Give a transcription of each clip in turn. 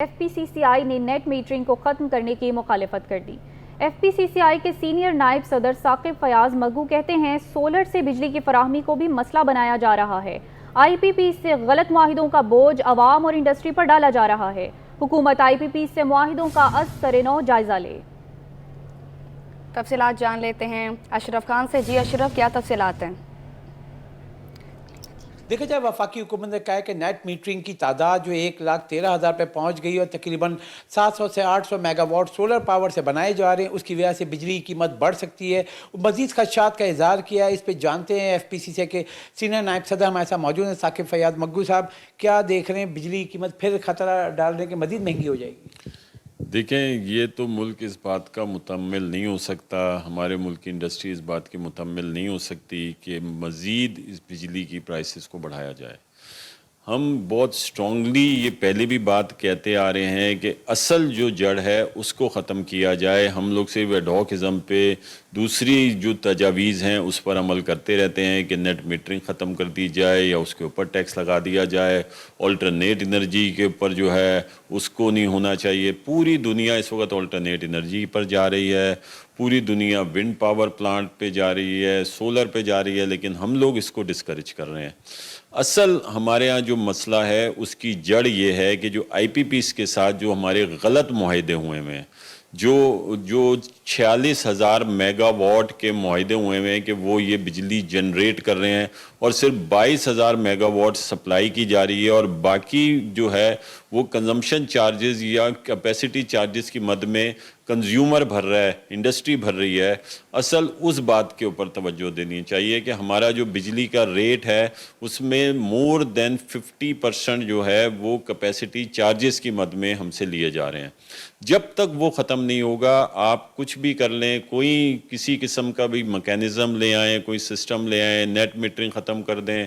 F P سی سی آئی نے net metering کو ختم کرنے کی مخالفت کر دی۔ ایف پی سی سی آئی کے سینئر نائب صدر ثاقب فیاض مگو کہتے ہیں سولر سے بجلی کی فراہمی کو بھی مسئلہ بنایا جا رہا ہے۔ آئی پی پی سے غلط معاہدوں کا بوجھ عوام اور انڈسٹری پر ڈالا جا رہا ہے۔ حکومت آئی پی پی سے معاہدوں کا از سر نو جائزہ لے۔ تفصیلات جان لیتے ہیں اشرف خان سے۔ جی اشرف، کیا تفصیلات ہیں؟ دیکھا جائے وفاقی حکومت نے کہا ہے کہ نیٹ میٹرنگ کی تعداد جو 1,13,000 پہ پہنچ گئی اور تقریباً 700 سے 800 میگا واٹ سولر پاور سے بنائے جا رہے ہیں، اس کی وجہ سے بجلی کی قیمت بڑھ سکتی ہے۔ مزید خدشات کا اظہار کیا ہے۔ اس پہ جانتے ہیں ایف پی سی سے کے سینئر نائب صدر ہمارے ساتھ موجود ہیں ثاقب فیاض مگو صاحب، کیا دیکھ رہے ہیں بجلی کی قیمت پھر خطرہ ڈال رہے ہیں کہ مزید مہنگی ہو جائے گی؟ دیکھیں، یہ تو ملک اس بات کا متحمل نہیں ہو سکتا، ہمارے ملک کی انڈسٹری اس بات کی متحمل نہیں ہو سکتی کہ مزید اس بجلی کی پرائسز کو بڑھایا جائے۔ ہم بہت سٹرونگلی یہ پہلے بھی بات کہتے آ رہے ہیں کہ اصل جو جڑ ہے اس کو ختم کیا جائے۔ ہم لوگ صرف ایڈہاکزم پہ دوسری جو تجاویز ہیں اس پر عمل کرتے رہتے ہیں کہ نیٹ میٹرنگ ختم کر دی جائے یا اس کے اوپر ٹیکس لگا دیا جائے، آلٹرنیٹ انرجی کے اوپر جو ہے اس کو نہیں ہونا چاہیے۔ پوری دنیا اس وقت آلٹرنیٹ انرجی پر جا رہی ہے، پوری دنیا ونڈ پاور پلانٹ پہ جا رہی ہے، سولر پہ جا رہی ہے، لیکن ہم لوگ اس کو ڈسکریج کر رہے ہیں۔ اصل ہمارے ہاں جو مسئلہ ہے اس کی جڑ یہ ہے کہ جو آئی پی پیز کے ساتھ جو ہمارے غلط معاہدے ہوئے ہیں، جو 46,000 میگا واٹ کے معاہدے ہوئے ہیں کہ وہ یہ بجلی جنریٹ کر رہے ہیں اور صرف 22,000 میگا واٹ سپلائی کی جا رہی ہے، اور باقی جو ہے وہ کنزمپشن چارجز یا کیپیسٹی چارجز کی مد میں کنزیومر بھر رہا ہے، انڈسٹری بھر رہی ہے۔ اصل اس بات کے اوپر توجہ دینی چاہیے کہ ہمارا جو بجلی کا ریٹ ہے اس میں مور دین 50% جو ہے وہ کیپیسٹی چارجز کی مد میں ہم سے لیے جا رہے ہیں۔ جب تک وہ ختم نہیں ہوگا، آپ کچھ بھی کر لیں، کوئی کسی قسم کا بھی میکینزم لے آئیں، کوئی سسٹم لے آئیں، نیٹ میٹرنگ ختم کر دیں،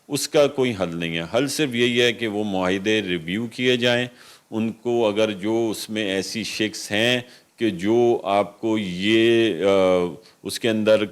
اس کا کوئی حل نہیں ہے۔ حل صرف یہی ہے کہ وہ معاہدے ریویو کیے جائیں، ان کو اگر جو اس میں ایسی شکس ہیں کہ جو آپ کو یہ اس کے اندر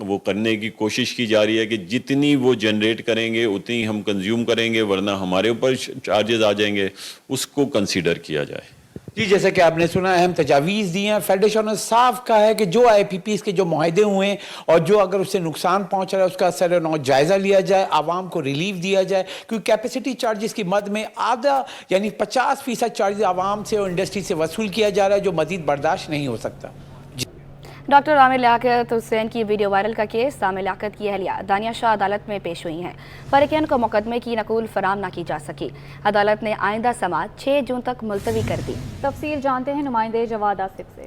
وہ کرنے کی کوشش کی جا رہی ہے کہ جتنی وہ جنریٹ کریں گے اتنی ہم کنزیوم کریں گے ورنہ ہمارے اوپر چارجز آ جائیں گے، اس کو کنسیڈر کیا جائے۔ جی، جیسے کہ آپ نے سنا اہم تجاویز دی ہیں، فیڈریشن نے صاف کہا ہے کہ جو آئی پی پیز کے جو معاہدے ہوئے ہیں اور جو اگر اس سے نقصان پہنچ رہا ہے اس کا سر نو جائزہ لیا جائے، عوام کو ریلیف دیا جائے، کیونکہ کیپیسٹی چارجز کی مد میں آدھا یعنی 50% چارجز عوام سے اور انڈسٹری سے وصول کیا جا رہا ہے جو مزید برداشت نہیں ہو سکتا۔ ڈاکٹر عامر لیاقت حسین کی ویڈیو وائرل کا کیس، عامر لیاقت کی اہلیہ دانیہ شاہ عدالت میں پیش ہوئی ہیں۔ فریقین کو مقدمے کی نقول فراہم نہ کی جا سکی، عدالت نے آئندہ سماعت 6 جون تک ملتوی کر دی۔ تفصیل جانتے ہیں نمائندے جواد آصف سے۔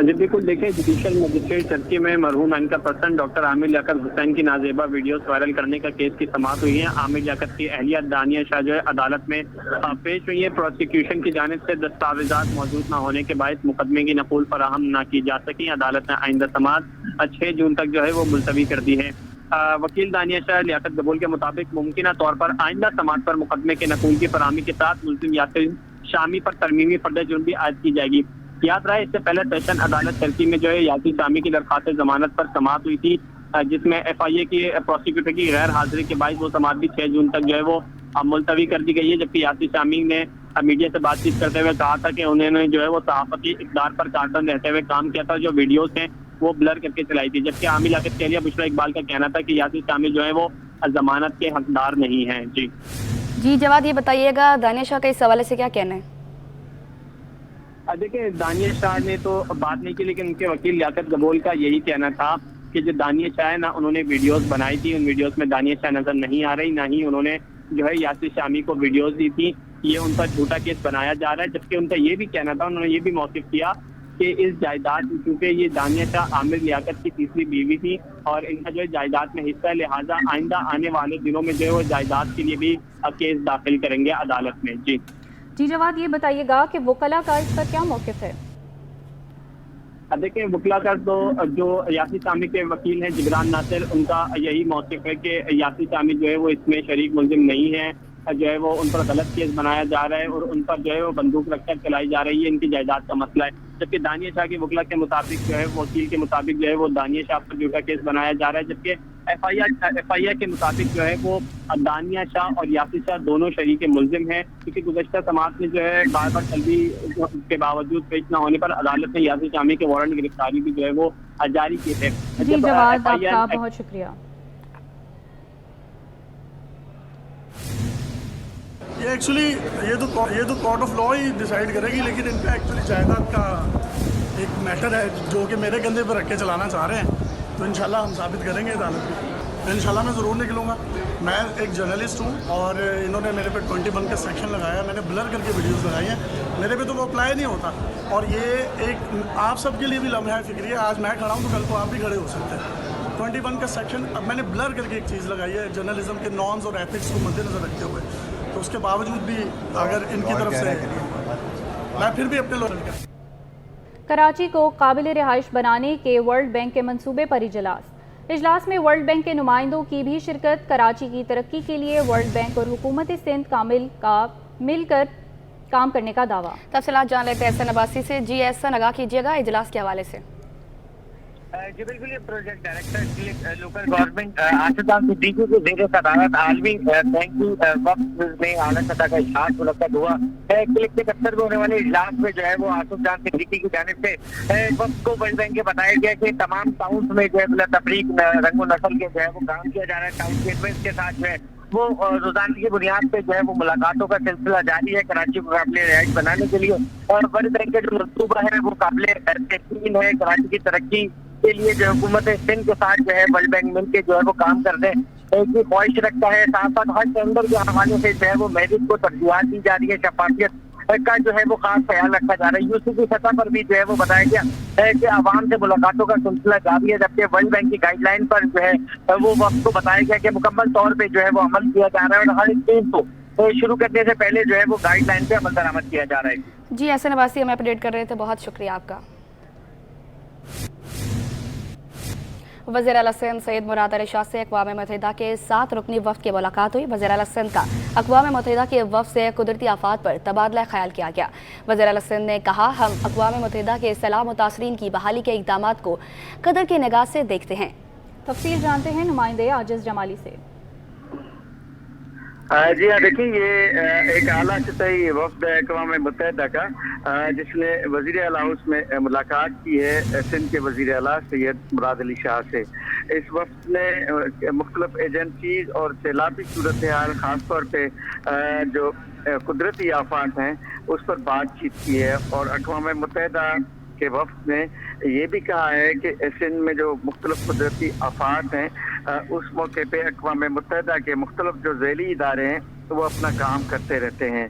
جی بالکل، دیکھیں جوڈیشل مجسٹریٹ چرچی میں مرحوم anchor person doctor Aamir Liaquat حسین کی نازیبہ ویڈیوز وائرل کرنے کا کیس کی سماعت ہوئی ہے۔ عامر لیاقت کی اہلیہ دانیہ شاہ جو ہے عدالت میں پیش ہوئی ہے۔ پروسیکیوشن کی جانب سے دستاویزات موجود نہ ہونے کے باعث مقدمے کی نقول فراہم نہ کی جا سکی۔ عدالت نے آئندہ سماعت 6 جون تک جو ہے وہ ملتوی کر دی ہے۔ وکیل دانیہ شاہ لیاقت قبول کے مطابق ممکنہ طور پر آئندہ سماعت پر مقدمے کے نقول کی فراہمی کے ساتھ ملزم یاسر شامی پر ترمیمی فرد جرم بھی عائد کی جائے گی۔ یاد رہے اس سے پہلے سیشن عدالت چرچی میں جو ہے یاسر شامی کی درخواست ضمانت پر سماعت ہوئی تھی، جس میں ایف آئی اے کی پروسیکیوٹر کی غیر حاضری کے باعث وہ سماعت بھی 6 جون تک جو ہے وہ ملتوی کر دی گئی ہے۔ جبکہ یاسر شامی نے میڈیا سے بات چیت کرتے ہوئے کہا تھا کہ انہوں نے جو ہے وہ صحافتی اقدار پر کارٹن رہتے ہوئے کام کیا تھا، جو ویڈیوز ہیں وہ بلر کر کے چلائی تھی۔ جبکہ عامر لیاقت کے اہلیہ بشریٰ اقبال کا کہنا تھا کہ یاسر شامی جو ہے وہ ضمانت کے حقدار نہیں ہیں۔ جی جواد، یہ بتائیے گا دانیہ شاہ کا اس حوالے سے کیا کہنا ہے؟ دیکھیں، دانیہ شاہ نے تو بات نہیں کی، لیکن ان کے وکیل لیاقت قبول کا یہی کہنا تھا کہ جو دانیہ شاہ ہے نا، انہوں نے ویڈیوز بنائی تھی، ان ویڈیوز میں دانیہ شاہ نظر نہیں آ رہی، نہ ہی انہوں نے جو ہے یاسر شامی کو ویڈیوز دی تھی۔ یہ ان پر جھوٹا کیس بنایا جا رہا ہے۔ جبکہ ان کا یہ بھی کہنا تھا، انہوں نے یہ بھی موقف کیا کہ اس جائیداد، کیونکہ یہ دانیہ شاہ عامر لیاقت کی تیسری بیوی تھی اور ان کا جو ہے جائیداد میں حصہ ہے، لہٰذا آئندہ آنے والے دنوں میں جو ہے وہ جائیداد کے لیے بھی کیس داخل کریں گے عدالت میں۔ جی جواد، یہ بتائیے گا کہ وکلاء کا اس پر کیا موقف ہے؟ دیکھیں، وکلاء کا تو جو یاسر شامی کے وکیل ہیں جبران ناصر، ان کا یہی موقف ہے کہ یاسر شامی جو ہے وہ اس میں شریک ملزم نہیں ہے، جو ہے وہ ان پر غلط کیس بنایا جا رہا ہے اور ان پر جو ہے وہ بندوق رکھ کر چلائی جا رہی ہے، ان کی جائیداد کا مسئلہ ہے۔ جبکہ دانیہ شاہ کے وکلاء کے مطابق جو ہے وکیل کے مطابق جو ہے وہ دانیہ شاہ پر جھوٹا کیس بنایا جا رہا ہے، جبکہ ایف آئی آر کے مطابق جو ہے وہ دانیہ شاہ اور یاسر شاہ دونوں شریک ملزم ہیں، کیونکہ گزشتہ سماعت میں جو ہے بار بار طلبی کے باوجود پیش نہ ہونے پر عدالت نے یاسر شامی کے وارنٹ گرفتاری بھی جو ہے وہ جاری کیے تھے۔ جی جواد، آپ کا بہت شکریہ۔ یہ ایکچولی یہ تو court of law he decide کرے گی، لیکن ان کا ایکچولی جائیداد کا ایک میٹر ہے جو کہ میرے کندھے پر رکھ کے چلانا چاہ رہے ہیں، تو انشاءاللہ ہم ثابت کریں گے عدالت میں۔ انشاءاللہ میں ضرور نکلوں گا۔ میں ایک جرنلسٹ ہوں اور انہوں نے میرے پہ 21 کا سیکشن لگایا، میں نے بلر کر کے ویڈیوز لگائی ہیں، میرے پہ تو وہ اپلائی نہیں ہوتا، اور یہ ایک آپ سب کے لیے بھی لمحہ فکری ہے۔ آج میں کھڑا ہوں تو کل کو آپ بھی کھڑے ہو سکتے ہیں۔ 21 کا سیکشن اب میں نے بلر کر کے ایک چیز لگائی ہے جرنلزم کے نارمز اور ایتھکس کو مد نظر رکھتے ہوئے، تو اس کے باوجود بھی اگر ان کی طرف سے میں پھر بھی اپنے لوگ کراچی کو قابل رہائش بنانے کے ورلڈ بینک کے منصوبے پر اجلاس میں ورلڈ بینک کے نمائندوں کی بھی شرکت۔ کراچی کی ترقی کے لیے ورلڈ بینک اور حکومت سندھ مل کر کام کرنے کا دعویٰ۔ تفصیلات جان لیتے ہیں احسن عباسی سے۔ جی احسن، آگاہ کیجیے گا اجلاس کے حوالے سے۔ جی بالکل، یہ project director local government Asif Jan Siddiqui کے زیر صدارت عالمی بینک کی وقت میں اعلیٰ سطح کا اجلاس منعقد ہوا ہے۔ کلک 71 میں ہونے والے اجلاس میں جو ہے وہ آصف جان صدیقی کی جانب سے وقت کو ورلڈ بینک کے بتایا گیا کہ تمام ٹاؤنز میں جو ہے بلا تفریق رنگ و نسل کے جو ہے وہ کام کیا جا رہا ہے۔ ٹاؤن گیٹویز کے ساتھ جو ہے وہ روزانہ کی بنیاد پہ جو ہے وہ ملاقاتوں کا سلسلہ جاری ہے کراچی کو قابل رہائش بنانے کے لیے، اور ورلڈ بینک کا جو منصوبہ ہے وہ قابل یقین ہے۔ کراچی کی ترقی کے لیے جو حکومت سندھ کے ساتھ جو ہے ورلڈ بینک مل کے جو ہے وہ کام کرنے کی خواہش رکھتا ہے۔ ساتھ ساتھ ہر ٹینڈر کے حوالے سے جو ہے وہ میرٹ کو ترجیحات دی جا رہی ہے، شفافیت کا جو ہے وہ خاص خیال رکھا جا رہا ہے۔ یو سی کی سطح پر بھی جو ہے وہ بتایا گیا ہے کہ عوام سے ملاقاتوں کا سلسلہ جاری ہے، جبکہ ورلڈ بینک کی گائیڈ لائن پر جو ہے وہ وقت کو بتایا گیا کہ مکمل طور پہ جو ہے وہ عمل کیا جا رہا ہے، اور ہر ایک چیز کو شروع کرنے سے پہلے جو ہے وہ گائیڈ لائن پہ عمل درآمد کیا جا رہا ہے۔ جی احسن عباسی، ہمیں اپڈیٹ کر رہے تھے، بہت شکریہ آپ کا۔ وزیر اعلیٰ سندھ سید مراد علی شاہ سے اقوام متحدہ کے 7 رکنی وفد کی ملاقات ہوئی۔ وزیر اعلیٰ سندھ کا اقوام متحدہ کے وفد سے قدرتی آفات پر تبادلہ خیال کیا گیا۔ وزیر اعلیٰ سندھ نے کہا، ہم اقوام متحدہ کے سیلاب متاثرین کی بحالی کے اقدامات کو قدر کی نگاہ سے دیکھتے ہیں۔ تفصیل جانتے ہیں نمائندے عاجز جمالی سے۔ جی ہاں، دیکھیں یہ ایک اعلیٰ سطحی وفد ہے اقوام متحدہ کا، جس نے وزیر اعلیٰ ہاؤس میں ملاقات کی ہے سندھ کے وزیر اعلیٰ سید مراد علی شاہ سے۔ اس وفد نے مختلف ایجنسیز اور سیلابی صورتحال، خاص طور پہ جو قدرتی آفات ہیں اس پر بات چیت کی ہے، اور اقوام متحدہ کے وفد نے یہ بھی کہا ہے کہ سندھ میں جو مختلف قدرتی آفات ہیں اس موقع پہ اقوام متحدہ کے مختلف جو ذیلی ادارے ہیں وہ اپنا کام کرتے رہتے ہیں۔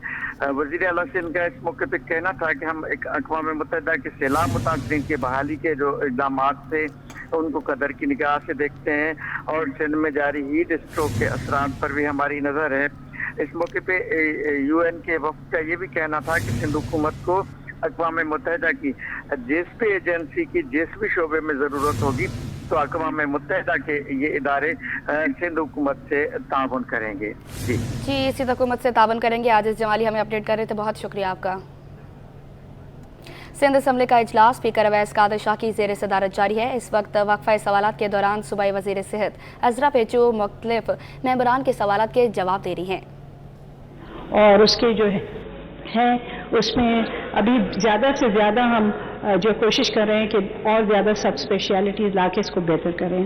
وزیر اعلیٰ سندھ کا اس موقع پہ کہنا تھا کہ ہم اقوام متحدہ کے سیلاب متاثرین کی بحالی کے جو اقدامات تھے ان کو قدر کی نگاہ سے دیکھتے ہیں، اور سندھ میں جاری ہیٹ اسٹروک کے اثرات پر بھی ہماری نظر ہے۔ اس موقع پہ یو این کے وفد کا یہ بھی کہنا تھا کہ سندھ حکومت کو اقوام متحدہ کی جس بھی ایجنسی کی جس بھی شعبے میں ضرورت ہوگی تو اقوام متحدہ کے یہ ادارے سندھ حکومت سے تعاون کریں گے۔ جی سندھ حکومت سے تعاون کریں گے۔ عاجز جمالی ہمیں اپڈیٹ کر رہے تھے، بہت شکریہ آپ کا۔ سندھ اسمبلی کا اجلاس اسپیکر اویس قادر شاہ کی زیر صدارت جاری ہے۔ اس وقت وقفہ سوالات کے دوران صوبائی وزیر صحت عذرا پیچو مختلف ممبران کے سوالات کے جواب دے رہی ہیں، اور اس کے جو ہے اس میں ابھی زیادہ سے زیادہ ہم جو کوشش کر رہے ہیں کہ اور زیادہ سب اسپیشلٹیز لا کے اس کو بہتر کریں۔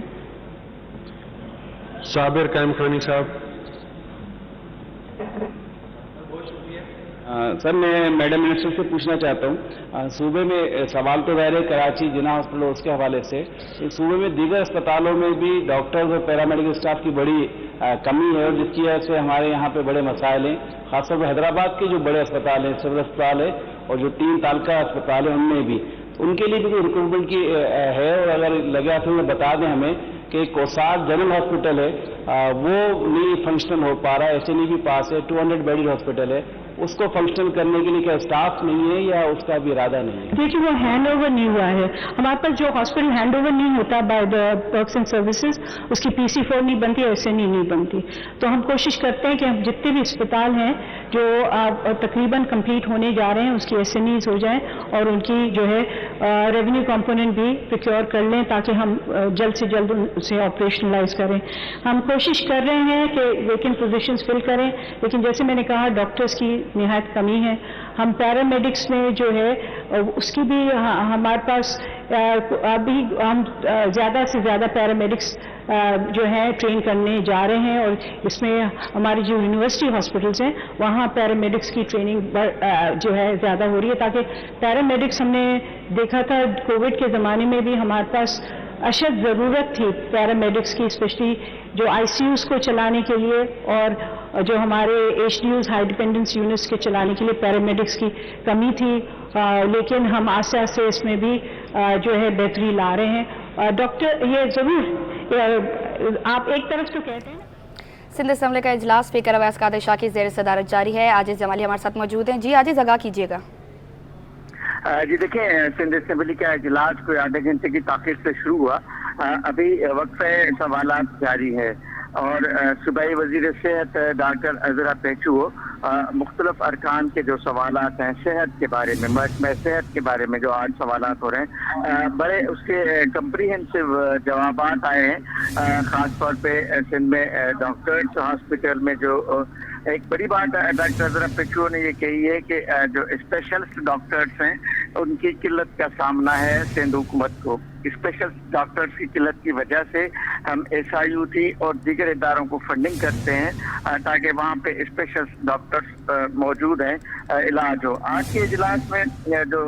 صابر قائم خانی صاحب۔ سر میں میڈم منسٹر سے پوچھنا چاہتا ہوں، صوبے میں سوال تو ظاہر ہے کراچی جناح ہاسپٹل اس کے حوالے سے، صوبے میں دیگر اسپتالوں میں بھی ڈاکٹرز اور پیرامیڈیکل اسٹاف کی بڑی کمی ہے، اور جس کی وجہ سے ہمارے یہاں پہ بڑے مسائل ہیں، خاص طور پہ حیدرآباد کے جو بڑے اسپتال ہیں، سول اسپتال ہے اور جو 3 تعلقہ اسپتال ہیں ان میں بھی، ان کے لیے بھی کوئی ریکروٹمنٹ کی ہے، اور اگر لگا تو بتا دیں ہمیں کہ کوساگ جنرل ہاسپٹل ہے وہ نہیں فنکشنل ہو پا رہا ہے، ایس این ای بھی پاس ہے، 200 بیڈ ہاسپٹل ہے، اس کو فنکشنل کرنے کے لیے کیا اسٹاف نہیں ہے یا اس کا بھی ارادہ نہیں ہے؟ دیکھیے وہ ہینڈ اوور نہیں ہوا ہے ہمارے پاس، جو ہاسپٹل ہینڈ اوور نہیں ہوتا by the works and services, اس کی PC4 نہیں بنتی، SNE نہیں بنتی، تو ہم کوشش کرتے ہیں کہ ہم جتنے بھی اسپتال ہیں जो तकरीबन कंप्लीट होने जा रहे हैं उसकी SMEs हो जाएं और उनकी जो है रेवेन्यू कंपोनेंट भी प्रोक्योर कर लें ताकि हम जल्द से जल्द उसे ऑपरेशनलाइज करें। हम कोशिश कर रहे हैं कि वेकेंट पोजीशंस फिल करें, लेकिन जैसे मैंने कहा डॉक्टर्स की निहायत कमी है। हम पैरामेडिक्स में जो है उसकी भी हमारे पास अभी हम ज़्यादा से ज़्यादा पैरामेडिक्स जो है ट्रेन करने जा रहे हैं और इसमें हमारी जो यूनिवर्सिटी हॉस्पिटल्स हैं वहाँ पैरामेडिक्स की ट्रेनिंग जो है ज़्यादा हो रही है, ताकि पैरामेडिक्स हमने देखा था कोविड के ज़माने में भी हमारे पास अशद ज़रूरत थी पैरामेडिक्स की, स्पेशली जो ICUs को चलाने के लिए और जो हमारे HDUs हाई डिपेंडेंस यूनिट्स के चलाने के लिए पैरामेडिक्स की कमी थी, लेकिन हम आस्ते आस्ते इसमें भी जो है बेहतरी ला रहे हैं। डॉक्टर ये ज़रूर आप एक तरफ तो कहते हैं सिंध असम्बली का इजलास स्पीकर अवैस कादिर शाह की ज़ेर सदारत जारी है। आजिज़ जमाली हमारे साथ मौजूद हैं। जी आजिज़, आगाह कीजिएगा। जी देखिए, सिंध असम्बली का इजलास कोई आधे घंटे की ताख़ीर से शुरू हुआ। अभी वक्फे सवालात जारी है और सूबाई वज़ीर सेहत डॉक्टर अज़रा पेशू मुख्तलिफ अरकान के जो सवालात हैं सेहत के बारे में, महकमा सेहत के बारे में जो आज सवालात हो रहे हैं, बड़े उसके कम्प्रीहेंसिव जवाबात आए हैं। ख़ास तौर पे सिंध में डॉक्टर्स हॉस्पिटल में जो एक बड़ी बात डॉक्टर अज़रा पेशू ने ये कही है कि जो स्पेशलिस्ट डॉक्टर्स हैं उनकी किल्लत का सामना है सिंध हुकूमत को। स्पेशल डॉक्टर्स की किल्लत की वजह से हम SIUT और दीगर इदारों को फंडिंग करते हैं ताकि वहाँ पे स्पेशल डॉक्टर्स मौजूद हैं, इलाज हो। आज के इजलास में जो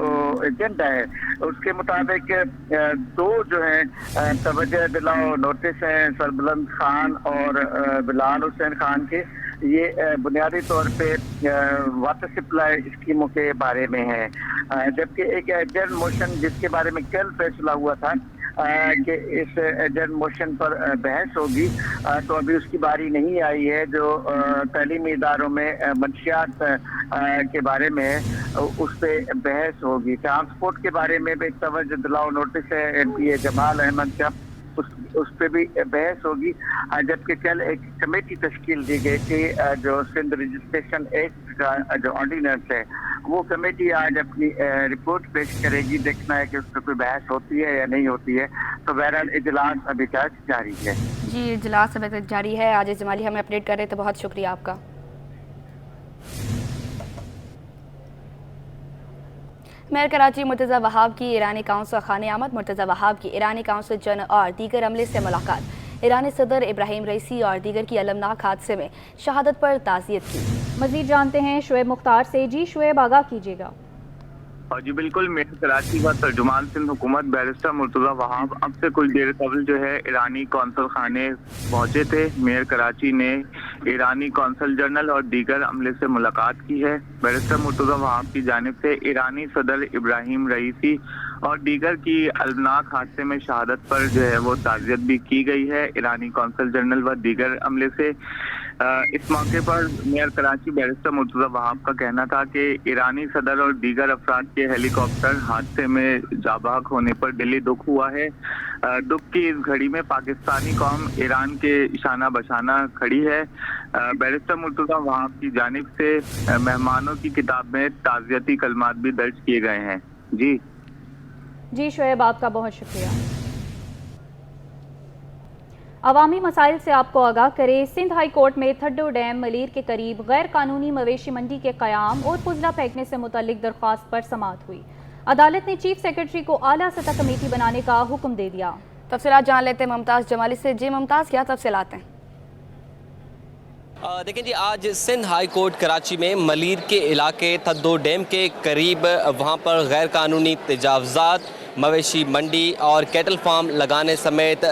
एजेंडा है उसके मुताबिक दो जो है तवज्जो दिलाओ नोटिस हैं सरबुलंद खान और बिलाल हुसैन खान के। ये बुनियादी तौर पे वाटर सप्लाई स्कीमों के बारे में है, जबकि एक एजेंट मोशन जिसके बारे में कल फैसला हुआ था कि इस एजेंट मोशन पर बहस होगी, तो अभी उसकी बारी नहीं आई है। जो तालीमी इदारों में मंशियात के बारे में है उस पर बहस होगी। ट्रांसपोर्ट के बारे में भी तवज्जो दिलाओ नोटिस है MPA जमाल अहमद का, उस पर भी बहस होगी। जबकि कल एक कमेटी तश्कील दी गई थी जो सिंध रजिस्ट्रेशन एक्ट का जो ऑर्डिनेंस है वो कमेटी आज अपनी रिपोर्ट पेश करेगी। देखना है कि उस पर कोई बहस होती है या नहीं होती है। तो बहरहाल इजलास अभी तक जारी है। जी इजलास अभी तक जारी है। आजिज़ जमाली हमें अपडेट कर रहे थे, बहुत शुक्रिया आपका। मेयर कराची मुर्तज़ा वहाब की ईरानी काउंसिल खाने आमद। मुर्तज़ा वहाब की ईरानी काउंसिल जनरल और दीगर अमले से मुलाकात। ईरानी सदर इब्राहिम रईसी और दीगर की अलमनाक हादसे में शहादत पर ताज़ियत की। मज़ीद जानते हैं शुएब मुख्तार से। जी शुएब, आगाह कीजिएगा। और जी बिल्कुल, मेयर कराची का तर्जुमान सिंध हुकूमत बैरिस्टर मुर्तज़ा वहाब अब से कुछ देर कबल जो है ईरानी कौंसल खाने पहुंचे थे। मेयर कराची ने ईरानी कौंसल जनरल और दीगर अमले से मुलाकात की है। बैरिस्टर मुर्तज़ा वहाब की जानिब से ईरानी सदर इब्राहिम रईसी और दीगर की अलनाक हादसे में शहादत पर जो है वो ताज़ियत भी की गई है ईरानी कौंसल जनरल व दीगर अमले से। इस मौके पर मेयर कराची बैरिस्टर मुर्तज़ा वहाब का कहना था कि ईरानी सदर और दीगर अफराद के हेलीकॉप्टर हादसे में जाबाक होने पर दिली दुख हुआ है। दुख की इस घड़ी में पाकिस्तानी कौम ईरान के शाना बशाना खड़ी है। बैरिस्टर मुर्तज़ा वहाब की जानिब से मेहमानों की किताब में ताज़ियती कलमात भी दर्ज किए गए हैं। जी शुएब, आपका बहुत शुक्रिया। अवामी मसाइल से आपको आगाह करें। सिंध हाई कोर्ट में थड्डो डैम मलीर के करीब गैर कानूनी मवेशी मंडी के क़याम और पुजला फेंकने से मुतल्लिक दरख्वास्त पर समाअत हुई। अदालत ने चीफ सेक्रेटरी को आला सतह कमेटी बनाने का हुक्म दे दिया। तफसीलात जान लेते हैं मुमताज़ जमाली से। जी मुमताज़, क्या तफसीलात हैं? देखें जी, आज सिंध हाई कोर्ट कराची में मलीर के इलाके थड्डो डैम के करीब वहाँ पर गैर कानूनी तजावज़ात, मवेशी मंडी और कैटल फार्म लगाने समेत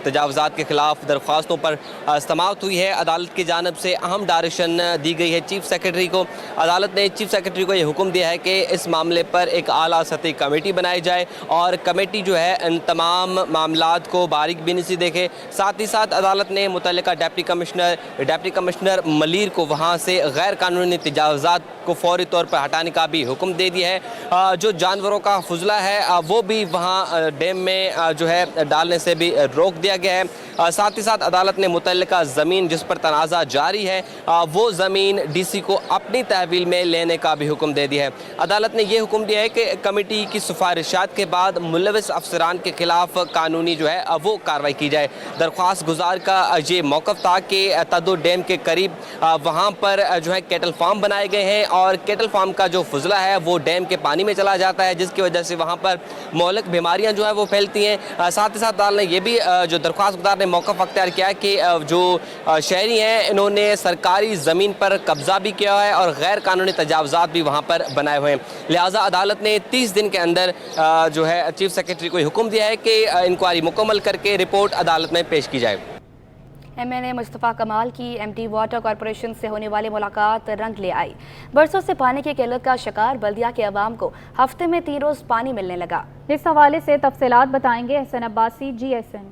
तजावज़ात के ख़िलाफ़ दरख्वास्तों पर समाअत हुई है। अदालत की जानिब से अहम डायरेक्शन दी गई है चीफ सेक्रेटरी को। अदालत ने चीफ सेक्रेटरी को ये हुक्म दिया है कि इस मामले पर एक आला सतही कमेटी बनाई जाए और कमेटी जो है इन तमाम मामलात को बारीक बीनी से देखे। साथ ही साथ अदालत ने मुतल्लिका डिप्टी कमिश्नर मलीर को वहाँ से गैर कानूनी तजावज़ात को फौरी तौर पर हटाने का भी हुक्म दे दिया है। जो जानवरों का फुजला है वो भी वहाँ डैम में जो है डालने से भी रोक दिया गया है। साथ ही साथ अदालत ने मुतल्लिका ज़मीन जिस पर तनाज़ा जारी है वो ज़मीन डीसी को अपनी तहवील में लेने का भी हुक्म दे दिया है। अदालत ने ये हुक्म दिया है कि कमेटी की सिफारिशात के बाद मुलविस अफसरान के खिलाफ कानूनी जो है वो कार्रवाई की जाए। दरख्वास्त गुजार का ये मौक़िफ़ था कि तद्दो डैम के करीब वहाँ पर जो है कैटल फार्म बनाए गए हैं और कैटल फार्म का जो फुजला है वो डैम के पानी में चला जाता है, जिसकी वजह से वहाँ पर मौलिक बीमारियाँ जो है वो फैलती हैं। साथ ही साथ अदालत ने ये भी जो दरख्वास्त गुजार ने मौक़िफ़ अख्तियार किया है कि जो शहरी हैं इन्होंने सरकारी ज़मीन पर कब्ज़ा भी किया है और गैर कानूनी तजावज़ात भी वहाँ पर बनाए हुए हैं। लिहाजा अदालत ने 30 दिन के अंदर जो है चीफ सेक्रेटरी को हुक्म दिया है कि इंक्वायरी मुकम्मल करके रिपोर्ट अदालत में पेश की जाए। MNA मुस्तफ़ा कमाल की MD वाटर कॉरपोरेशन से होने वाली मुलाकात रंग ले आई। बरसों से पानी की किल्लत का शिकार बल्दिया के अवाम को हफ्ते में 3 रोज़ पानी मिलने लगा। इस हवाले से तफसीलात बताएंगे एहसन अब्बासी, GSN।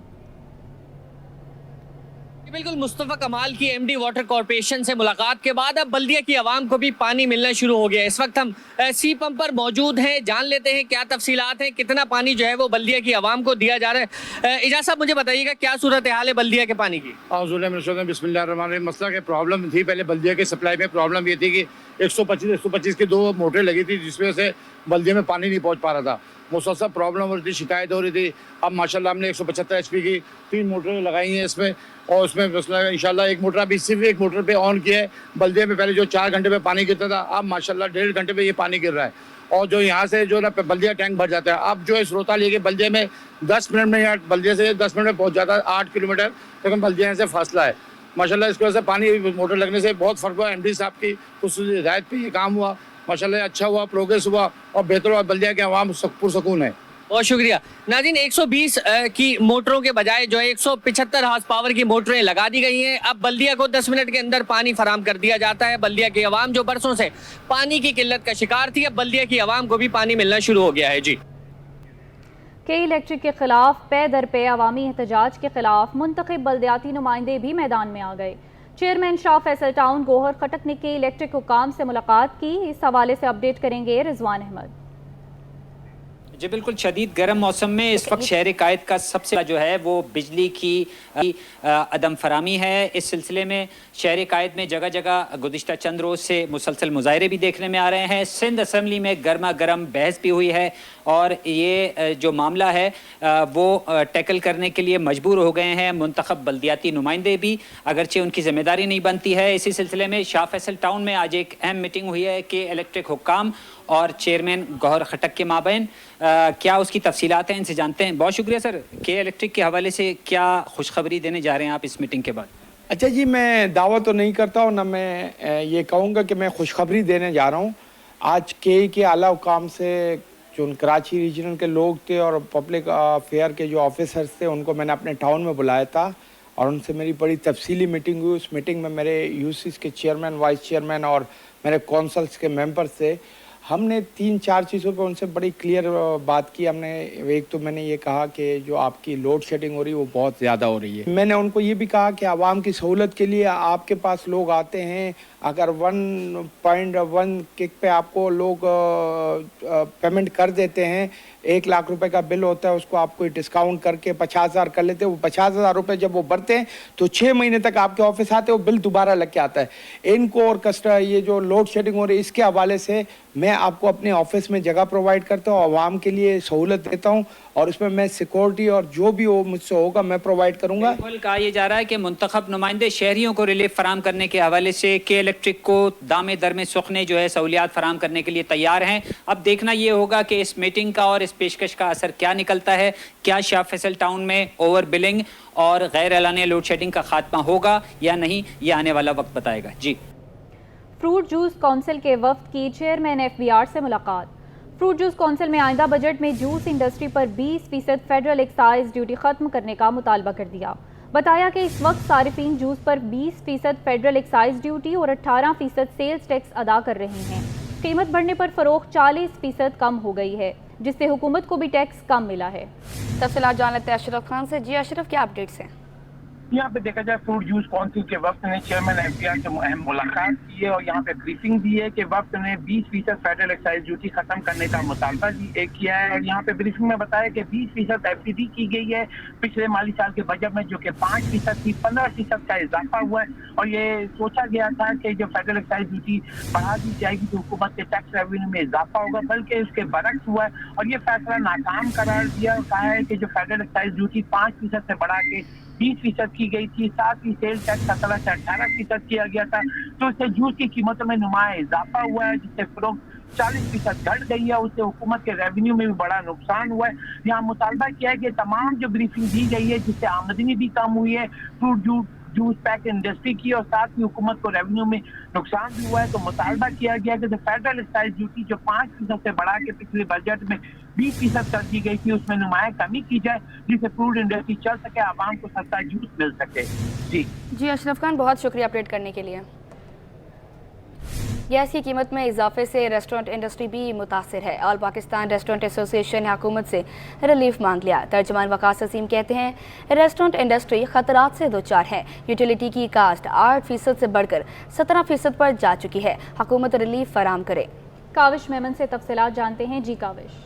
बिल्कुल, मुस्तफ़ा कमाल की MD वाटर कॉरपोरेशन से मुलाकात के बाद अब बल्दिया की आवाम को भी पानी मिलना शुरू हो गया है। इस वक्त हम सी पंप पर मौजूद हैं, जान लेते हैं क्या तफसीलात हैं, कितना पानी जो है वो बल्दिया की आवाम को दिया जा रहा है। इजाज़ साहब, मुझे बताइएगा क्या सूरत हाल है बल्दिया के पानी की? बिस्मिल्लाहिर्रहमानिर्रहीम। मसला के प्रॉब्लम थी, पहले बल्दिया के सप्लाई में प्रॉब्लम ये थी कि 125 की 2 मोटरें लगी थी जिस वजह से बल्दिया में पानी नहीं पहुँच पा रहा था। मुसलसल प्रॉब्लम हो रही थी, शिकायत हो रही थी। अब माशाल्लाह हमने 175 HP की 3 मोटरें लगाई हैं इसमें, और उसमें इंशाल्लाह एक मोटर अभी सिर्फ एक मोटर पे ऑन किया है। बल्दिया में पहले जो 4 घंटे पे पानी गिरता था, अब माशाल्लाह 1.5 घंटे पे ये पानी गिर रहा है। और जो यहाँ से जो ना बल्दिया टैंक भर जाता है, अब जो है स्रोता लेके बल्दिया में 10 मिनट में, यहाँ बल्दिया से 10 मिनट में पहुँच जाता है, 8 किलोमीटर, लेकिन बल्दिया से फासला है। माशाल्लाह इसकी वजह से पानी मोटर लगने से बहुत फ़र्क हुआ। MD साहब की खुसूसी हिदायत पे ये काम हुआ, माशाल्लाह अच्छा हुआ, प्रोग्रेस हुआ और बेहतर हुआ। बल्दिया के अवाम पुरसकून है। बहुत शुक्रिया नाज़रीन। 120 की मोटरों के बजाय जो है 175 हार्स पावर की मोटरें लगा दी गई हैं। अब बल्दिया को 10 मिनट के अंदर पानी फराम कर दिया जाता है। बल्दिया की आवाम जो बरसों से पानी की किल्लत का शिकार थी, अब बल्दिया की आवाम को भी पानी मिलना शुरू हो गया है। जी, के इलेक्ट्रिक के खिलाफ पे दर पे अवामी एहतजाज के खिलाफ मुंतखब बल्दियाती नुमाइंदे भी मैदान में आ गए। चेयरमैन शाह फैसल टाउन गौहर खटक ने के इलेक्ट्रिक हुकाम से मुलाकात की। इस हवाले से अपडेट करेंगे रिजवान अहमद। जी बिल्कुल, शदीद गर्म मौसम में इस वक्त शहर कायद का सबसे जो है वो बिजली की अदम फरामी है। इस सिलसिले में शहर कायद में जगह जगह गुज़िश्ता चंद रोज़ से मुसलसल मुजाहरे भी देखने में आ रहे हैं। सिंध असम्बली में गर्मा गर्म बहस भी हुई है और ये जो मामला है वो टैकल करने के लिए मजबूर हो गए हैं मुंतखब बल्दियाती नुमाइंदे भी, अगरचे उनकी ज़िम्मेदारी नहीं बनती है। इसी सिलसिले में शाह फैसल टाउन में आज एक अहम मीटिंग हुई है कि इलेक्ट्रिक हुक्काम और चेयरमैन गौहर खटक के माबैन। क्या उसकी तफसीलात हैं, इनसे जानते हैं। बहुत शुक्रिया सर। के इलेक्ट्रिक के हवाले से क्या खुशखबरी देने जा रहे हैं आप इस मीटिंग के बाद? अच्छा जी, मैं दावा तो नहीं करता हूँ, ना मैं ये कहूँगा कि मैं खुशखबरी देने जा रहा हूँ। आज के आला हुकाम से जो कराची रीजनल के लोग थे और पब्लिक अफेयर के जो ऑफिसर्स थे उनको मैंने अपने टाउन में बुलाया था और उनसे मेरी बड़ी तफसीली मीटिंग हुई। उस मीटिंग में मेरे यूसीस के चेयरमैन, वाइस चेयरमैन और मेरे कौंसल्स के मेंबर्स थे। हमने 3-4 चीज़ों पे उनसे बड़ी क्लियर बात की। हमने एक तो मैंने ये कहा कि जो आपकी लोड शेडिंग हो रही है वो बहुत ज़्यादा हो रही है। मैंने उनको ये भी कहा कि आवाम की सहूलत के लिए आपके पास लोग आते हैं, अगर 1.1 किक पे आपको लोग पेमेंट कर देते हैं, 1 लाख रुपए का बिल होता है, उसको आपको डिस्काउंट करके 50,000 कर लेते हैं। वो 50,000 रुपये जब वो भरते हैं तो 6 महीने तक आपके ऑफिस आते हैं, वो बिल दोबारा लग के आता है। इनको और कस्टमर ये जो लोड शेडिंग हो रही है इसके हवाले से मैं आपको अपने ऑफिस में जगह प्रोवाइड करता हूँ, आवाम के लिए सहूलत देता हूँ और उसमें मैं सिक्योरिटी और जो भी हो मुझसे होगा मैं प्रोवाइड करूँगा। कहा यह जा रहा है कि मुंतखब नुमाइंदे शहरियों को रिलीफ फराम करने के हवाले से के इलेक्ट्रिक को दामे दर में सुखने जो है सहूलियात फराम करने के लिए तैयार हैं। अब देखना ये होगा कि इस मीटिंग का और इस पेशकश का असर क्या निकलता है। क्या शाह फैसल टाउन में ओवर बिलिंग और गैर एलानिया लोड शेडिंग का खात्मा होगा या नहीं, ये आने वाला वक्त बताएगा। जी, फ्रूट जूस काउंसिल के वफ्द की चेयरमैन FBR से मुलाकात। फ्रूट जूस काउंसिल में आइंदा बजट में जूस इंडस्ट्री पर 20% फेडरल एक्साइज ड्यूटी खत्म करने का मुतालबा कर दिया। बताया कि इस वक्त सारिफीन जूस पर 20% फेडरल एक्साइज ड्यूटी और 18% सेल्स टैक्स अदा कर रहे हैं। कीमत बढ़ने पर फरोख्त 40% कम हो गई है, जिससे हुकूमत को भी टैक्स कम मिला है। तफसीलात जान लेते हैं अशरफ खान से। जी अशरफ, क्या अपडेट्स हैं? यहाँ पे देखा जाए फ्रूट जूस काउंसिल के वक्त ने चेयरमैन एफडीआर से अहम मुलाकात की है और यहाँ पे ब्रीफिंग दी है कि वक्त ने 20% फेडरल एक्साइज ड्यूटी खत्म करने का मुतालबा किया है और यहाँ पे ब्रीफिंग में बताया कि 20% एफसीडी की गई है पिछले माली साल के बजट में, जो कि 5% थी, 15% का इजाफा हुआ है और ये सोचा गया था कि जब फेडरल एक्साइज ड्यूटी बढ़ा दी जाएगी तो हुकूमत के टैक्स रेवेन्यू में इजाफा होगा, बल्कि उसके बरक्स हुआ है और ये फैसला नाकाम करार दिया और कहा है कि जो फेडरल एक्साइज ड्यूटी 5% से बढ़ा के 20% की गई थी, साथ ही सेल टैक्स 17 से 18% किया गया था, तो इससे जूस की कीमतों में नुमाया इजाफा हुआ है, जिससे फरोख्त 40% घट गई है, उससे हुकूमत के रेवेन्यू में भी बड़ा नुकसान हुआ है। यहाँ मुतालबा किया है कि तमाम जो ब्रीफिंग दी गई है जिससे आमदनी भी कम हुई है फ्रूट जूस पैक इंडस्ट्री की और साथ ही हुकूमत को रेवेन्यू में नुकसान भी हुआ है, तो मुतालबा किया गया कि फेडरल एक्साइज ड्यूटी जो 5% से बढ़ा के पिछले बजट में 20% कर दी गई थी उसमें नुमाया कमी की जाए, जिससे फूड इंडस्ट्री चल सके, आवाम को सस्ता जूस मिल सके। जी अशरफ खान, बहुत शुक्रिया अपडेट करने के लिए। गैस की कीमत में इजाफे से रेस्टोरेंट इंडस्ट्री भी मुतासिर है। ऑल पाकिस्तान रेस्टोरेंट एसोसिएशन ने हुकूमत से रिलीफ मांग लिया। तर्जमान वकास असीम कहते हैं रेस्टोरेंट इंडस्ट्री खतरात से दो चार है। यूटिलिटी की कास्ट 8% से बढ़कर 17% पर जा चुकी है। हुकूमत रिलीफ फराम करे। काविश मेमन से तफसीलात जानते हैं। जी काविश।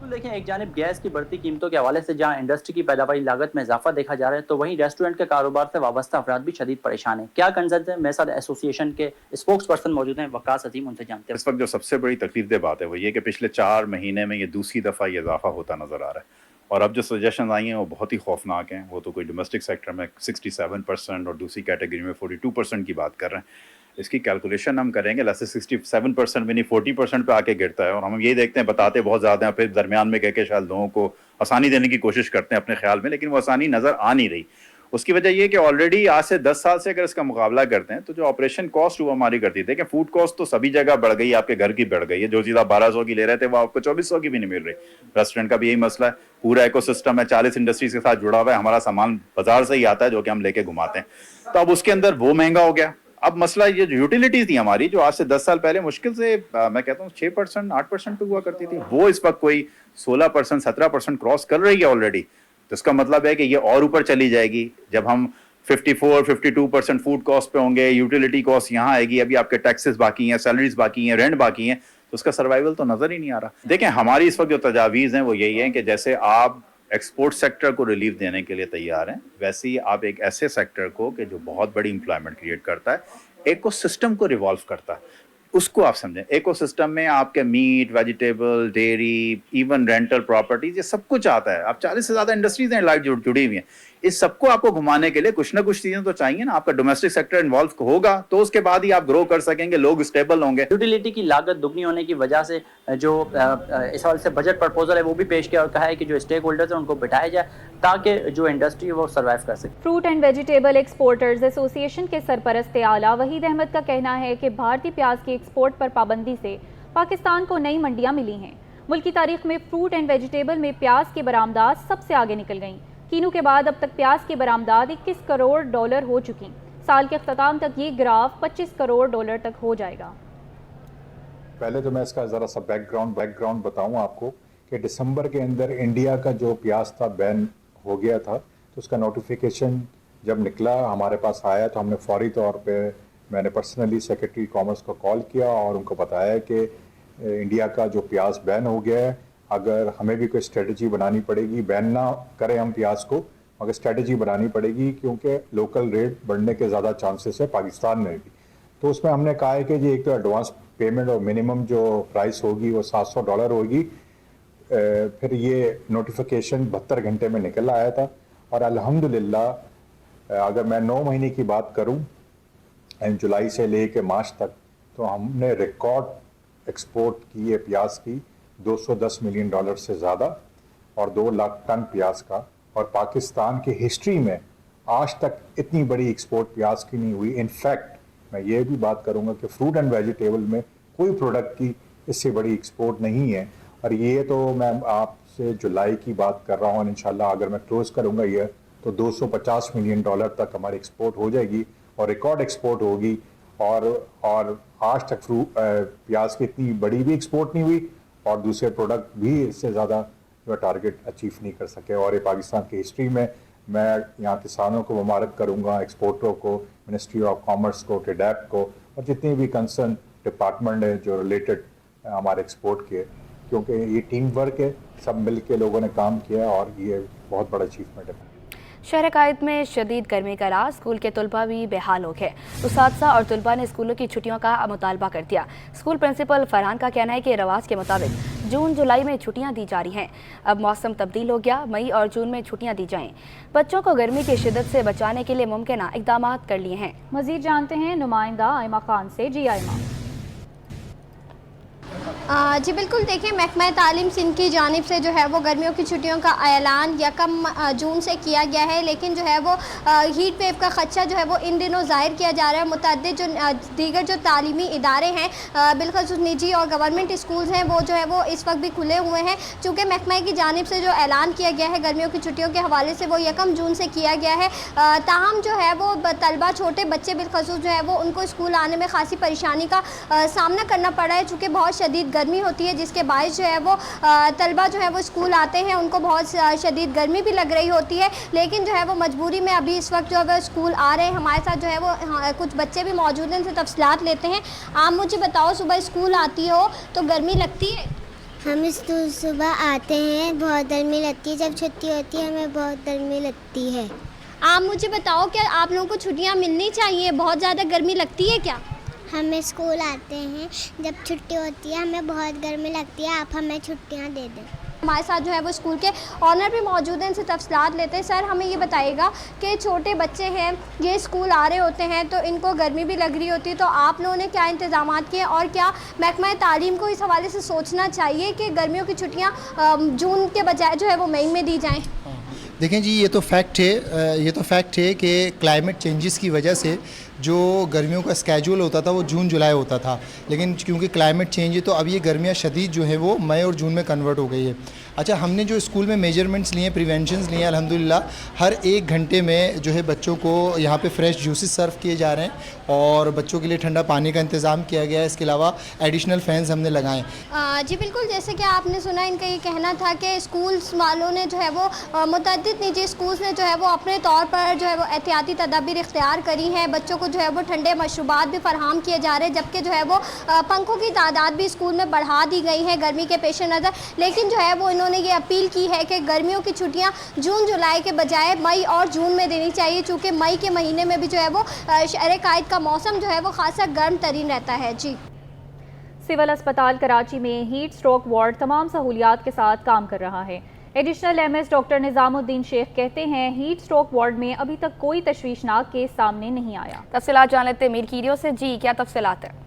देखें, एक जानिब गैस की बढ़ती कीमतों के हवाले से जहां इंडस्ट्री की पैदावारी लागत में इजाफा देखा जा रहा है, तो वहीं रेस्टोरेंट के कारोबार से वाबस्ता अफराद भी शदीद परेशान हैं। क्या कंसर्न है? मेरे साथ एसोसिएशन के स्पोक्स पर्सन मौजूद हैं, वकास अजीम, उनसे जानते हैं। इस वक्त जो सबसे बड़ी तकलीफ बात है वो ये कि पिछले 4 महीने में ये दूसरी दफ़ा ये इजाफा होता नज़र आ रहा है और अब जो सजेशन आई हैं वो बहुत ही खौफनाक हैं। वो तो कोई डोमेस्टिक सेक्टर में 67% और दूसरी कैटेगरी में 42% की बात कर रहे हैं। इसकी कैलकुलेशन हम करेंगे, वैसे 67% भी नहीं 40% पे आके गिरता है और हम ये देखते हैं, बताते बहुत ज़्यादा हैं, फिर दरमियान में कह के शायद लोगों को आसानी देने की कोशिश करते हैं अपने ख्याल में, लेकिन वो आसानी नज़र आ नहीं रही। उसकी वजह ये कि ऑलरेडी आज से 10 साल से अगर इसका मुकाबला करते हैं तो जो ऑपरेशन कॉस्ट हुआ हमारी करती थी कि फूड कॉस्ट तो सभी जगह बढ़ गई, आपके घर की बढ़ गई है। जो चीज़ आप 1200 की ले रहे थे वो आपको 2400 की भी नहीं मिल रही। रेस्टोरेंट का भी यही मसला है, पूरा इकोसिस्टम है, 40 इंडस्ट्रीज के साथ जुड़ा हुआ है, हमारा सामान बाजार से ही आता है जो कि हम लेके घुमाते हैं, तो अब उसके अंदर वो महंगा हो गया। अब मसला ये जो यूटिलिटीज थी हमारी, जो आज से 10 साल पहले मुश्किल से मैं कहता हूँ 6% 8% पे हुआ करती थी, वो इस वक्त कोई 16% 17% क्रॉस कर रही है ऑलरेडी। तो इसका मतलब है कि ये और ऊपर चली जाएगी। जब हम 54-52% फूड कॉस्ट पे होंगे, यूटिलिटी कॉस्ट यहाँ आएगी, अभी आपके टैक्सेस बाकी हैं, सैलरीज बाकी हैं, रेंट बाकी हैं, तो उसका सर्वाइवल तो नजर ही नहीं आ रहा। देखें, हमारी इस वक्त जो तजावीज़ हैं वो यही है कि जैसे आप एक्सपोर्ट सेक्टर को रिलीफ देने के लिए तैयार हैं, वैसे ही आप एक ऐसे सेक्टर को कि जो बहुत बड़ी एम्प्लॉयमेंट क्रिएट करता है, इकोसिस्टम को रिवॉल्व करता है, उसको आप समझें। इकोसिस्टम में आपके meat, vegetable, dairy, even rental properties, ये सब कुछ आता है। आप 40 से ज़्यादा इंडस्ट्रीज हैं लाइफ जुड़ी हुई हैं। इस सबको आपको घुमाने के लिए कुछ ना कुछ चीज़ें तो चाहिए ना। आपका डोमेस्टिक सेक्टर इन्वॉल्व होगा तो उसके बाद ही आप ग्रो कर सकेंगे, लोग स्टेबल होंगे। यूटिलिटी की लागत दुगनी होने की वजह से जो इस हवाले से बजट प्रपोजल है वो भी पेश किया और कहा है कि जो स्टेक होल्डर्स हैं उनको बिठाया जाए ताकि जो इंडस्ट्री है वो सर्वाइव कर सके। Fruit and vegetable exporters association के सरपरस्त आला वहीद अहमद का कहना है कि भारतीय प्याज की एक्सपोर्ट पर पाबंदी से पाकिस्तान को नई मंडियां मिली हैं। मुल्क की तारीख में फ्रूट एंड वेजिटेबल में प्याज की बरामदात सबसे आगे निकल गईं। कीनू के बाद अब तक प्याज की बरामदात $21 करोड़ हो चुकी। साल के अख्ताम तक ये ग्राफ $25 करोड़ तक हो जाएगा। पहले तो मैं इसका ज़रा सा बैकग्राउंड बताऊं आपको कि दिसंबर के अंदर इंडिया का जो प्याज था बैन हो गया था, तो उसका नोटिफिकेशन जब निकला हमारे पास आया तो हमने फौरी तौर पे मैंने पर्सनली सेक्रेटरी कॉमर्स को कॉल किया और उनको बताया कि इंडिया का जो प्याज बैन हो गया है, अगर हमें भी कोई स्ट्रेटजी बनानी पड़ेगी, बैन ना करें हम प्याज को, मगर स्ट्रेटजी बनानी पड़ेगी क्योंकि लोकल रेट बढ़ने के ज़्यादा चांसेस है पाकिस्तान में भी। तो उसमें हमने कहा है कि जी एक तो एडवांस पेमेंट और मिनिमम जो प्राइस होगी वो $700 होगी। फिर ये नोटिफिकेशन 72 घंटे में निकल आया था और अल्हम्दुलिल्लाह अगर मैं 9 महीने की बात करूं, जुलाई से ले के मार्च तक, तो हमने रिकॉर्ड एक्सपोर्ट की है प्याज की $210 मिलियन से ज़्यादा और 2 लाख टन प्याज का। और पाकिस्तान की हिस्ट्री में आज तक इतनी बड़ी एक्सपोर्ट प्याज की नहीं हुई। इनफैक्ट मैं ये भी बात करूँगा कि फ्रूट एंड वेजिटेबल में कोई प्रोडक्ट की इससे बड़ी एक्सपोर्ट नहीं है। और ये तो मैं आपसे जुलाई की बात कर रहा हूँ, इंशाल्लाह अगर मैं क्लोज़ करूँगा ये तो $250 मिलियन तक हमारी एक्सपोर्ट हो जाएगी और रिकॉर्ड एक्सपोर्ट होगी। और आज तक प्याज की इतनी बड़ी भी एक्सपोर्ट नहीं हुई और दूसरे प्रोडक्ट भी इससे ज़्यादा जो टारगेट अचीव नहीं कर सके। और ये पाकिस्तान की हिस्ट्री में मैं यहाँ किसानों को मुबारक करूँगा, एक्सपोर्टरों को, मिनिस्ट्री ऑफ कॉमर्स को, टेडैप को और जितनी भी कंसर्न डिपार्टमेंट है जो रिलेटेड हमारे एक्सपोर्ट के, क्योंकि ये टीम वर्क है, सब मिल के लोगों ने काम किया और ये बहुत बड़ा अचीवमेंट है। शहर कायद में शदीद गर्मी का राज, स्कूल के तलबा भी बेहाल हो गए। उस्ताद और तलबा ने स्कूलों की छुट्टियों का मुतालबा कर दिया। स्कूल प्रिंसिपल फरहान का कहना है कि रवाज के मुताबिक जून जुलाई में छुट्टियां दी जा रही हैं। अब मौसम तब्दील हो गया, मई और जून में छुट्टियां दी जाएं। बच्चों को गर्मी की शिद्दत से बचाने के लिए मुमकिन इकदाम कर लिए हैं। मजीद जानते हैं नुमाइंदा आयमा खान से। जी आयमा। जी बिल्कुल, देखिए महकमा तालीम सिंध की जानिब से जो है वो गर्मियों की छुट्टियों का ऐलान 1 जून से किया गया है, लेकिन जो है वो हीट वेव का खदशा जो है वो इन दिनों ज़ाहिर किया जा रहा है। मुतअद्दिद जो दीगर जो तालीमी इदारे हैं, बिलखुसूस निजी और गवर्नमेंट स्कूल्स हैं, वो जो है वो इस वक्त भी खुले हुए हैं। चूँकि महकमा की जानिब से जो ऐलान किया गया है गर्मियों की छुट्टियों के हवाले से, वो 1 जून से किया गया है। ताहम जो है वो तलबा, छोटे बच्चे बिलखुसूस जो है वो उनको स्कूल आने में खासी परेशानी का सामना करना पड़ा है, चूँकि बहुत शदीद गर्मी होती है, जिसके बायस जो है वो तलबा जो है वो स्कूल आते हैं, उनको बहुत शदीद गर्मी भी लग रही होती है, लेकिन जो है वो मजबूरी में अभी इस वक्त जो है वो स्कूल आ रहे हैं। हमारे साथ जो है वो कुछ बच्चे भी मौजूद हैं, उनसे तफसीलात लेते हैं। आप मुझे बताओ, सुबह स्कूल आती हो तो गर्मी लगती है? हम सुबह आते हैं, बहुत गर्मी लगती है। जब छुट्टी होती है हमें बहुत गर्मी लगती है। आप मुझे बताओ, क्या आप लोगों को छुट्टियाँ मिलनी चाहिए? बहुत ज़्यादा गर्मी लगती है क्या? हमें स्कूल आते हैं, जब छुट्टी होती है हमें बहुत गर्मी लगती है, आप हमें छुट्टियां दे दें। हमारे साथ जो है वो स्कूल के ऑनर भी मौजूद हैं, इनसे तफसीलात लेते हैं। सर, हमें ये बताइएगा कि छोटे बच्चे हैं, ये स्कूल आ रहे होते हैं तो इनको गर्मी भी लग रही होती है, तो आप लोगों ने क्या इंतजाम किए और क्या महकमा तालीम को इस हवाले से सोचना चाहिए कि गर्मियों की छुट्टियाँ जून के बजाय जो है वो मई में दी जाएँ? देखें जी, ये तो फैक्ट है कि क्लाइमेट चेंजेस की वजह से जो गर्मियों का स्केड्यूल होता था वो जून जुलाई होता था, लेकिन क्योंकि क्लाइमेट चेंज है तो अब ये गर्मियाँ शदीद जो है वो मई और जून में कन्वर्ट हो गई है। अच्छा, हमने जो स्कूल में मेजरमेंट्स लिए, प्रिवेंशंस लिए, अल्हम्दुलिल्लाह हर 1 घंटे में जो है बच्चों को यहाँ पे फ्रेश जूसेस सर्व किए जा रहे हैं और बच्चों के लिए ठंडा पानी का इंतज़ाम किया गया है। इसके अलावा एडिशनल फैंस हमने लगाए। जी बिल्कुल, जैसे कि आपने सुना, इनका ये कहना था कि स्कूल्स वालों ने जो है वो मुतअद्दिद निजी स्कूल्स ने जो है वो अपने तौर पर जो है वो एहतियाती तदाबीर इख्तियार करी हैं। बच्चों को जो है वो ठंडे मशरूबात भी फराहम किए जा रहे हैं, जबकि जो है वो पंखों की तादाद भी स्कूल में बढ़ा दी गई है गर्मी के पेश नज़र। लेकिन जो है वो इन्होंने ये अपील की है कि गर्मियों की छुट्टियां जून जुलाई के बजाय मई और जून में देनी चाहिए, चूँकि मई के महीने में भी जो है वो शहर कायद का मौसम जो है वो खासा गर्म तरीन रहता है। जी। सिविल अस्पताल कराची में हीट स्ट्रोक वार्ड तमाम सहूलियात के साथ काम कर रहा है। Additional MS doctor Nizamuddin Sheikh कहते हैं हीट स्ट्रोक वार्ड में अभी तक कोई तशवीशनाक केस सामने नहीं आया। तफसीलात जान लेते हैं मीर कीरियो से। जी, क्या तफसीलात है?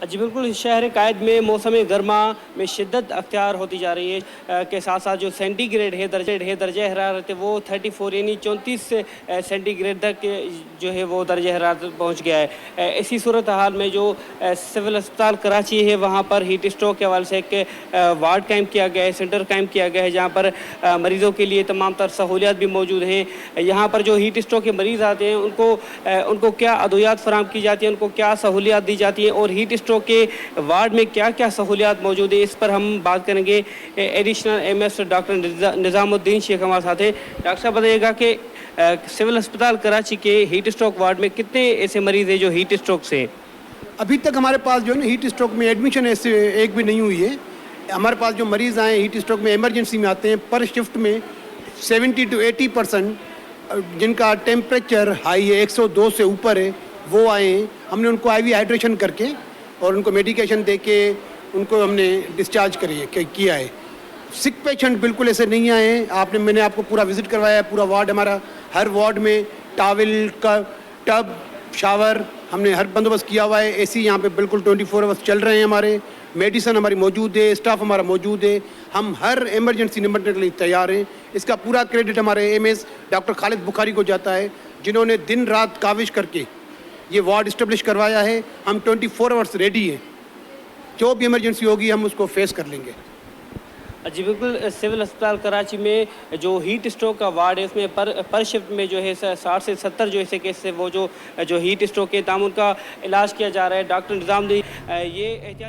जी बिल्कुल, शहर कायद में मौसम गर्मा में शिद्दत अख्तियार होती जा रही है के साथ साथ जो सेंटीग्रेड है दर्जे हरारत है वो 34 यानी 34 सेंटीग्रेड तक जो है वो दर्जे हरारत पहुंच गया है। इसी सूरत हाल में जो सिविल अस्पताल कराची है वहां पर हीट स्ट्रोक के हवाले से एक वार्ड कायम किया गया है, सेंटर कायम किया गया है, जहां पर मरीज़ों के लिए तमाम तर सहूलियात भी मौजूद हैं। यहाँ पर जो हीट स्ट्रोक के मरीज़ आते हैं उनको क्या अदवियात फराहम की जाती हैं, उनको क्या सहूलियात दी जाती हैं और हीट स्ट्रोक के वार्ड में क्या क्या सहूलियात मौजूद है, इस पर हम बात करेंगे। Additional MS doctor Nizamuddin Sheikh हमारे साथ है। डॉक्टर साहब, बताइएगा कि सिविल अस्पताल कराची के हीट स्ट्रोक वार्ड में कितने ऐसे मरीज़ हैं जो हीट स्ट्रोक से? अभी तक हमारे पास जो है ना हीट स्ट्रोक में एडमिशन ऐसे एक भी नहीं हुई है। हमारे पास जो मरीज़ आए हीट स्ट्रोक में इमरजेंसी में आते हैं, पर शिफ्ट में 70 to 80% जिनका टेम्परेचर हाई है, 102 से ऊपर है, वो आए हैं। हमने उनको IV हाइड्रेशन करके और उनको मेडिकेशन दे के उनको हमने डिस्चार्ज किया है। सिक पेशेंट बिल्कुल ऐसे नहीं आए हैं। मैंने आपको पूरा विज़िट करवाया है, पूरा वार्ड हमारा, हर वार्ड में टॉवल का टब, शावर हमने हर बंदोबस्त किया हुआ है। AC यहाँ पे बिल्कुल 24 आवर्स चल रहे हैं हमारे, मेडिसिन हमारी मौजूद है, स्टाफ हमारा मौजूद है, हम हर इमरजेंसी निपटने के लिए तैयार हैं। इसका पूरा क्रेडिट हमारे MS डॉक्टर खालिद बुखारी को जाता है, जिन्होंने दिन रात काविश करके ये वार्ड इस्टेब्लिश करवाया है। हम 24 आवर्स रेडी हैं, जो भी इमरजेंसी होगी हम उसको फेस कर लेंगे। जी बिल्कुल, सिविल अस्पताल कराची में जो हीट स्ट्रोक का वार्ड है उसमें पर शिफ्ट में जो है 60 से 70 जो ऐसे केस है वो जो हीट स्ट्रोक के तामुन का इलाज किया जा रहा है। डॉक्टर निज़ामुद्दीन ये